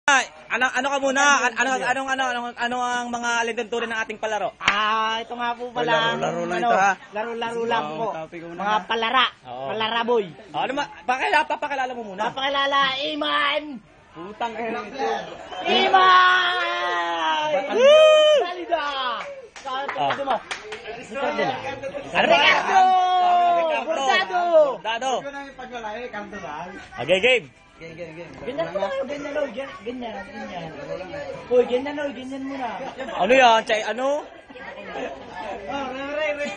Ano ka muna? Ano ang mga alintuntunin ng ating palaro? Ito nga po pala. Laro lang ito, ha? Laro lang po. Mga palara. Palaraboy. Papakilala mo muna. Papakilala, Iman! Putang ina ito. Iman! Salida! Sabi mo. Ricardo! Bordado! Bordado. Okay, game. Ganyan mo kayo, ganyan. Uy, ganyan muna. Ano yan? Chay, ano?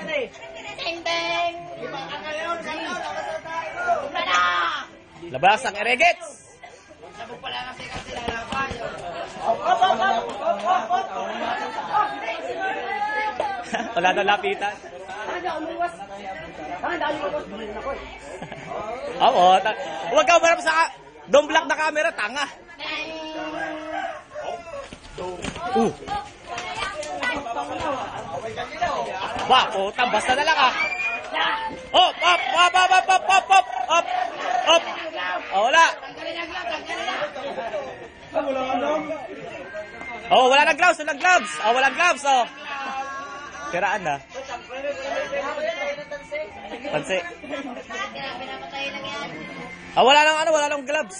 Re. Teng! Labas ang eregets! Wala daw lapitan. Huwag ka umarap sa block na camera, tanga. Putang, basta na lang Up. Wala. Wala nang gloves. Walang gloves. Kiraan na. Pansi. Wala nang gloves.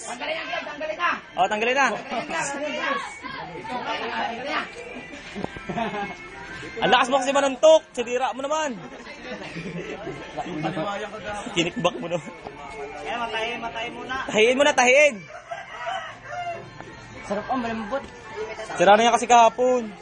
Tanggalin na. Ang lakas mo kasi manuntok. Sidira mo naman. Kinikbak mo no. Matayin muna. Tahiin. Sarap malambot. Sira na yan kasi kahapon.